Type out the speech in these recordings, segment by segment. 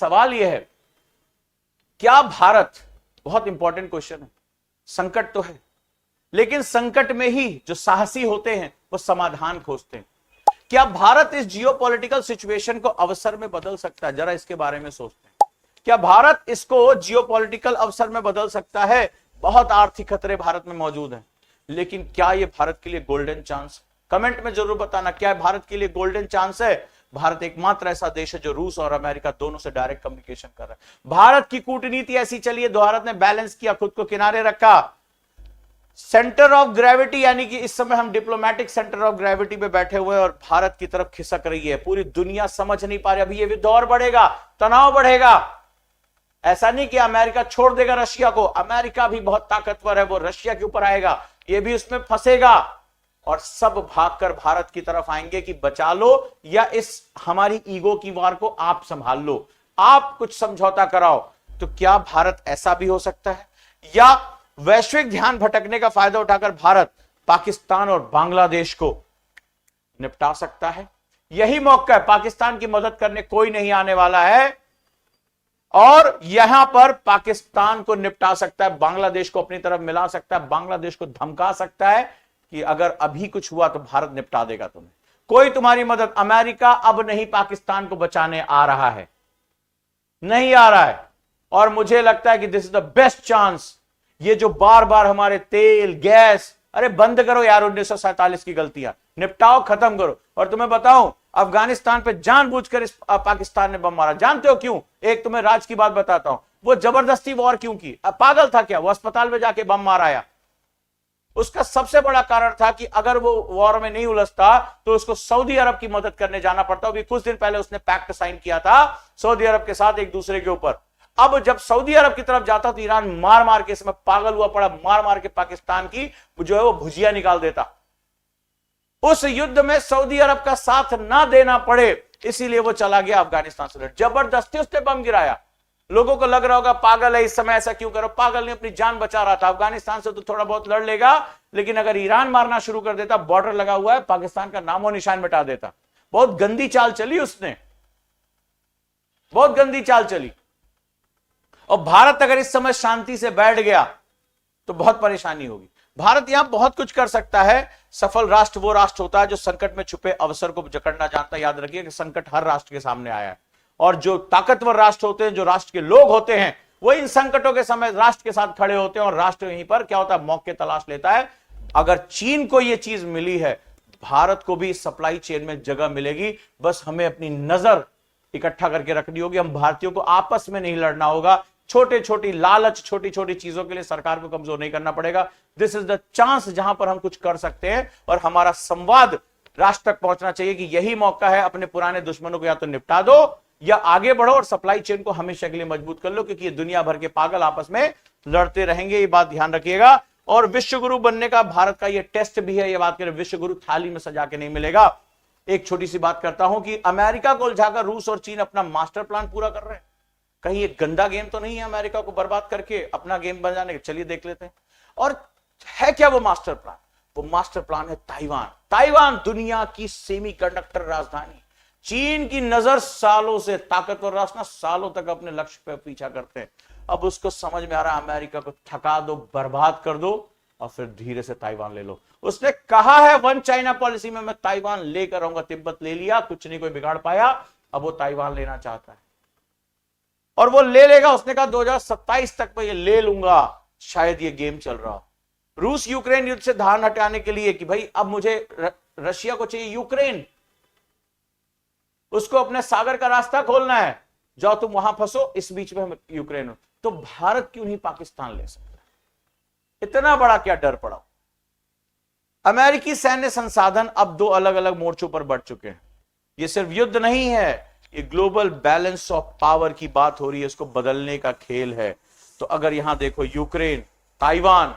सवाल यह है, क्या भारत, बहुत इंपॉर्टेंट क्वेश्चन है, संकट तो है लेकिन संकट में ही जो साहसी होते हैं वो समाधान खोजते हैं। क्या भारत इस जियोपॉलिटिकल सिचुएशन को अवसर में बदल सकता है? जरा इसके बारे में सोचते हैं। क्या भारत इसको जियोपॉलिटिकल अवसर में बदल सकता है? बहुत आर्थिक खतरे भारत में मौजूद हैं, लेकिन क्या यह भारत के लिए गोल्डन चांस? कमेंट में जरूर बताना, क्या भारत के लिए गोल्डन चांस है? भारत एकमात्र ऐसा देश है जो रूस और अमेरिका दोनों से डायरेक्ट कम्युनिकेशन कर रहा है। भारत की कूटनीति ऐसी चली है, भारत ने बैलेंस किया, खुद को किनारे रखा। सेंटर ऑफ ग्रेविटी, यानी कि इस समय हम डिप्लोमेटिक सेंटर ऑफ ग्रेविटी पे बैठे हुए हैं और भारत की तरफ खिसक रही है। पूरी दुनिया समझ नहीं पा रही, अभी ये दौर बढ़ेगा, तनाव बढ़ेगा। ऐसा नहीं कि अमेरिका छोड़ देगा रशिया को, अमेरिका भी बहुत ताकतवर है, वो रशिया के ऊपर आएगा, ये भी उसमें फंसेगा और सब भागकर भारत की तरफ आएंगे कि बचा लो, या इस हमारी ईगो की वार को आप संभाल लो, आप कुछ समझौता कराओ। तो क्या भारत ऐसा भी हो सकता है? या वैश्विक ध्यान भटकने का फायदा उठाकर भारत पाकिस्तान और बांग्लादेश को निपटा सकता है? यही मौका है, पाकिस्तान की मदद करने कोई नहीं आने वाला है और यहां पर पाकिस्तान को निपटा सकता है, बांग्लादेश को अपनी तरफ मिला सकता है, बांग्लादेश को धमका सकता है कि अगर अभी कुछ हुआ तो भारत निपटा देगा तुम्हें, कोई तुम्हारी मदद। अमेरिका अब नहीं पाकिस्तान को बचाने आ रहा है, नहीं आ रहा है। और मुझे लगता है कि this is the best chance. ये जो बार बार हमारे तेल गैस, अरे बंद करो यार 1947 की गलतियां, निपटाओ, खत्म करो। और तुम्हें बताऊं, अफगानिस्तान पे जानबूझकर इस पाकिस्तान ने बम मारा, जानते हो क्यों? एक तुम्हें राज की बात बताता हूं, वो जबरदस्ती वॉर क्यों की? पागल था क्या वो? अस्पताल में जाके बम मार आया। उसका सबसे बड़ा कारण था कि अगर वो वॉर में नहीं उलझता तो उसको सऊदी अरब की मदद करने जाना पड़ता। अभी कुछ दिन पहले उसने पैक्ट साइन किया था सऊदी अरब के साथ एक दूसरे के ऊपर। अब जब सऊदी अरब की तरफ जाता तो ईरान मार मार के, इसमें पागल हुआ पड़ा, मार मार के पाकिस्तान की जो है वो भुजिया निकाल देता। उस युद्ध में सऊदी अरब का साथ ना देना पड़े इसीलिए वो चला गया अफगानिस्तान से। जबरदस्ती उसने बम गिराया। लोगों को लग रहा होगा पागल है, इस समय ऐसा क्यों करो? पागल ने अपनी जान बचा रहा था। अफगानिस्तान से तो थोड़ा बहुत लड़ लेगा, लेकिन अगर ईरान मारना शुरू कर देता, बॉर्डर लगा हुआ है, पाकिस्तान का नामो निशान मिटा देता। बहुत गंदी चाल चली उसने, बहुत गंदी चाल चली। और भारत अगर इस समय शांति से बैठ गया तो बहुत परेशानी होगी। भारत यहां बहुत कुछ कर सकता है। सफल राष्ट्र वो राष्ट्र होता है जो संकट में छुपे अवसर को जकड़ना जानता है। याद रखिए कि संकट हर राष्ट्र के सामने आया है और जो ताकतवर राष्ट्र होते हैं, जो राष्ट्र के लोग होते हैं, वो इन संकटों के समय राष्ट्र के साथ खड़े होते हैं और राष्ट्र यहीं पर क्या होता है, मौके तलाश लेता है। अगर चीन को यह चीज मिली है, भारत को भी सप्लाई चेन में जगह मिलेगी। बस हमें अपनी नजर इकट्ठा करके रखनी होगी। हम भारतीयों को आपस में नहीं लड़ना होगा। छोटे छोटी लालच, छोटी छोटी चीजों के लिए सरकार को कमजोर नहीं करना पड़ेगा। दिस इज द चांस जहां पर हम कुछ कर सकते हैं और हमारा संवाद राष्ट्र तक पहुंचना चाहिए कि यही मौका है, अपने पुराने दुश्मनों को या तो निपटा दो या आगे बढ़ो और सप्लाई चेन को हमेशा के लिए मजबूत कर लो, क्योंकि ये दुनिया भर के पागल आपस में लड़ते रहेंगे। ये बात ध्यान रखिएगा। और विश्वगुरु बनने का भारत का ये टेस्ट भी है। ये बात करें, विश्वगुरु थाली में सजा के नहीं मिलेगा। एक छोटी सी बात करता हूं कि अमेरिका को उलझाकर रूस और चीन अपना मास्टर प्लान पूरा कर रहे हैं। कहीं एक गंदा गेम तो नहीं है अमेरिका को बर्बाद करके अपना गेम बन जाने का? चलिए देख लेते हैं। और है क्या वो मास्टर प्लान? वो मास्टर प्लान है ताइवान। ताइवान दुनिया की सेमीकंडक्टर राजधानी। चीन की नजर सालों से, ताकतवर राष्ट्र सालों तक अपने लक्ष्य पर पीछा करते हैं। अब उसको समझ में आ रहा है अमेरिका को थका दो, बर्बाद कर दो और फिर धीरे से ताइवान ले लो। उसने कहा है वन चाइना पॉलिसी में मैं ताइवान लेकर आऊंगा। तिब्बत ले लिया, कुछ नहीं कोई बिगाड़ पाया। अब वो ताइवान लेना चाहता है और वो ले लेगा। उसने कहा 2027 तक मैं ये ले लूंगा। शायद ये गेम चल रहा हो। रूस यूक्रेन युद्ध से ध्यान हटाने के लिए कि भाई अब मुझे रशिया को चाहिए यूक्रेन, उसको अपने सागर का रास्ता खोलना है, जाओ तुम वहां फंसो, इस बीच में हम यूक्रेन हो। तो भारत क्यों नहीं पाकिस्तान ले सकता? इतना बड़ा क्या डर पड़ा? अमेरिकी सैन्य संसाधन अब दो अलग अलग मोर्चों पर बढ़ चुके हैं। ये सिर्फ युद्ध नहीं है, ये ग्लोबल बैलेंस ऑफ पावर की बात हो रही है, इसको बदलने का खेल है। तो अगर यहां देखो, यूक्रेन, ताइवान,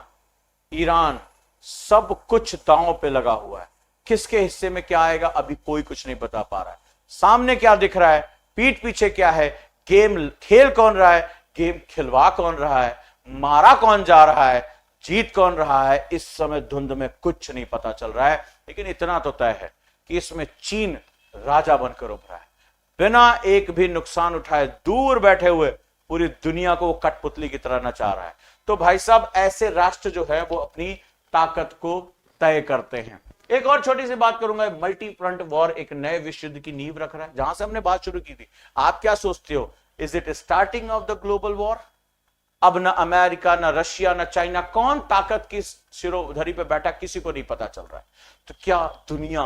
ईरान, सब कुछ दांव पे लगा हुआ है। किसके हिस्से में क्या आएगा अभी कोई कुछ नहीं बता पा रहा है। सामने क्या दिख रहा है, पीठ पीछे क्या है, गेम खेल कौन रहा है, गेम खिलवा कौन रहा है, मारा कौन जा रहा है, जीत कौन रहा है, इस समय धुंध में कुछ नहीं पता चल रहा है। लेकिन इतना तो तय है कि इसमें चीन राजा बनकर उभरा है। बिना एक भी नुकसान उठाए दूर बैठे हुए पूरी दुनिया को वो कठपुतली की तरह नचा रहा है। तो भाई साहब ऐसे राष्ट्र जो है वो अपनी ताकत को तय करते हैं। एक और छोटी सी बात करूंगा, मल्टी फ्रंट वॉर एक नए विश्व युद्ध की नींव रख रहा है, जहां से हमने बात शुरू की थी। आप क्या सोचते हो, is it starting of the global war? अब ना अमेरिका, ना रशिया, ना चाइना, कौन ताकत की शिरोधरी पे बैठा किसी को नहीं पता चल रहा है। तो क्या दुनिया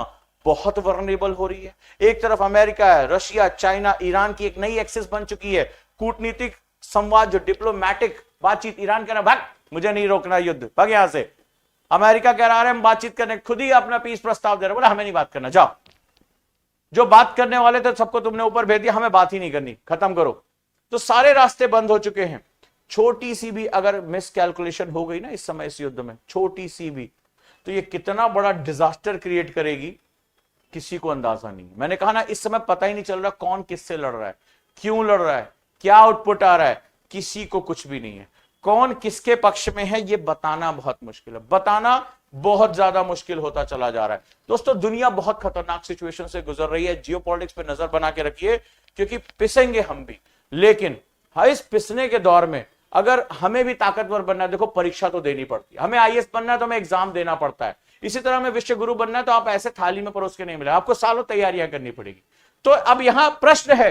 बहुत वल्नरेबल हो रही है? एक तरफ अमेरिका है, रशिया, चाइना, ईरान की एक नई एक्सिस बन चुकी है। कूटनीतिक संवाद, जो डिप्लोमैटिक बातचीत, ईरान कह रहा भाग, मुझे नहीं रोकना युद्ध, भाग यहां से। अमेरिका कह रहा है हम बातचीत करने, खुद ही अपना पीस प्रस्ताव दे रहा, बोला हमें नहीं बात करना, जाओ। जो बात करने वाले थे सबको तुमने ऊपर भेज दिया, हमें बात ही नहीं करनी, खत्म करो। तो सारे रास्ते बंद हो चुके हैं। छोटी सी भी अगर मिस कैलकुलेशन हो गई ना इस समय इस युद्ध में, छोटी सी भी, तो ये कितना बड़ा डिजास्टर क्रिएट करेगी किसी को अंदाजा नहीं। मैंने कहा ना, इस समय पता ही नहीं चल रहा कौन किससे लड़ रहा है, क्यों लड़ रहा है, क्या आउटपुट आ रहा है, किसी को कुछ भी नहीं है। कौन किसके पक्ष में है ये बताना बहुत मुश्किल है, बताना बहुत ज्यादा मुश्किल होता चला जा रहा है। दोस्तों दुनिया बहुत खतरनाक सिचुएशन से गुजर रही है। जियोपॉलिटिक्स पे नजर बना के रखिए, क्योंकि पिसेंगे हम भी, लेकिन इस पिसने के दौर में अगर हमें भी ताकतवर बनना है, देखो परीक्षा तो देनी पड़ती है। हमें आईएएस बनना है तो हमें एग्जाम देना पड़ता है। इसी तरह हमें विश्व गुरु बनना है तो आप ऐसे थाली में परोस के नहीं मिले, आपको सालों तैयारियां करनी पड़ेगी। तो अब यहां प्रश्न है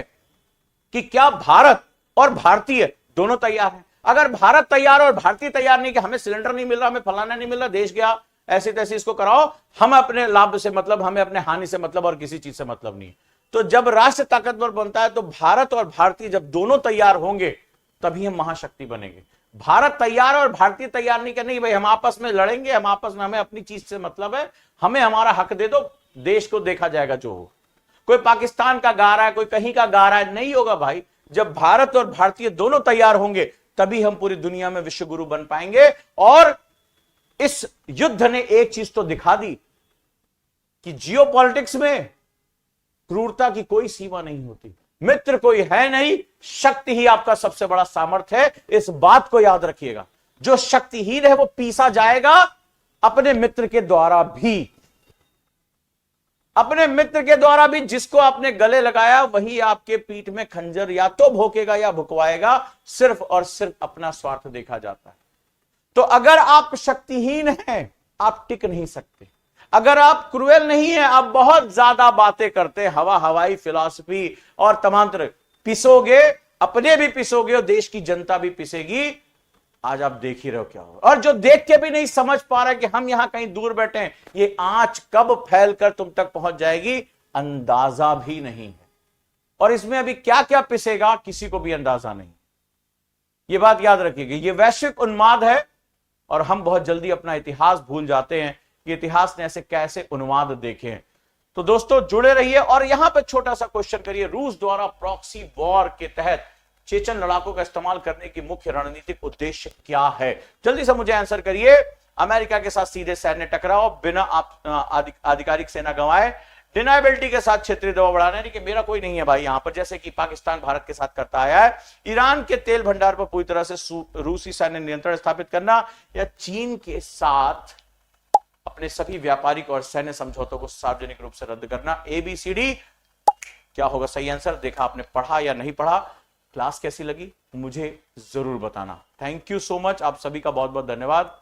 कि क्या भारत और भारतीय दोनों तैयार हैं? अगर भारत तैयार और भारतीय तैयार नहीं, कि हमें सिलेंडर नहीं मिल रहा, हमें फलाना नहीं मिल रहा, देश गया ऐसे तैसे, इसको कराओ, हम अपने लाभ से मतलब, हमें अपने हानि से मतलब और किसी चीज से मतलब नहीं। तो जब राष्ट्र ताकतवर बनता है तो भारत और भारतीय जब दोनों तैयार होंगे तभी हम महाशक्ति बनेंगे। भारत तैयार और भारतीय तैयार नहीं, नहीं भाई हम आपस में लड़ेंगे, हम आपस में, हमें अपनी चीज से मतलब है, हमें हमारा हक दे दो, देश को देखा जाएगा जो हो। कोई पाकिस्तान का गा रहा है, कोई कहीं का गा रहा है, नहीं होगा भाई। जब भारत और भारतीय दोनों तैयार होंगे तभी हम पूरी दुनिया में विश्व गुरु बन पाएंगे। और इस युद्ध ने एक चीज तो दिखा दी कि जियोपॉलिटिक्स में क्रूरता की कोई सीमा नहीं होती। मित्र कोई है नहीं, शक्ति ही आपका सबसे बड़ा सामर्थ्य है। इस बात को याद रखिएगा, जो शक्तिहीन है वो पीसा जाएगा अपने मित्र के द्वारा भी, अपने मित्र के द्वारा भी। जिसको आपने गले लगाया वही आपके पीठ में खंजर या तो भोंकेगा या भुकवाएगा। सिर्फ और सिर्फ अपना स्वार्थ देखा जाता है। तो अगर आप शक्तिहीन हैं आप टिक नहीं सकते। अगर आप क्रूएल नहीं है, आप बहुत ज्यादा बातें करते, हवा हवाई फिलॉसफी और तमांत्र, पिसोगे, अपने भी पिसोगे और देश की जनता भी पिसेगी। आज आप देख ही रहे हो क्या हो। और जो देख के भी नहीं समझ पा रहा है कि हम यहां कहीं दूर बैठे हैं, ये आंच कब फैलकर तुम तक पहुंच जाएगी अंदाजा भी नहीं है। और इसमें अभी क्या क्या पिसेगा किसी को भी अंदाजा नहीं। ये बात याद रखिएगा, ये वैश्विक उन्माद है और हम बहुत जल्दी अपना इतिहास भूल जाते हैं कि इतिहास ने ऐसे कैसे उन्माद देखे हैं। तो दोस्तों जुड़े रहिए और यहां पर छोटा सा क्वेश्चन करिए, रूस द्वारा प्रॉक्सी वॉर के तहत चेचन लड़ाकों का इस्तेमाल करने की मुख्य रणनीतिक उद्देश्य क्या है? जल्दी से मुझे आंसर करिए। अमेरिका के साथ सीधे सैन्य टकराव बिना आधिकारिक सेना गंवाए, डिनाइबिलिटी के साथ क्षेत्रीय दबाव बढ़ाना, यानी कि मेरा कोई नहीं है भाई यहां पर, जैसे कि पाकिस्तान भारत के साथ करता आया है, ईरान के तेल भंडार पर पूरी तरह से रूसी सैन्य नियंत्रण स्थापित करना, या चीन के साथ अपने सभी व्यापारिक और सैन्य समझौतों को सार्वजनिक रूप से रद्द करना। ABCD क्या होगा सही आंसर? देखा आपने, पढ़ा या नहीं पढ़ा? क्लास कैसी लगी मुझे जरूर बताना। थैंक यू सो मच, आप सभी का बहुत बहुत धन्यवाद।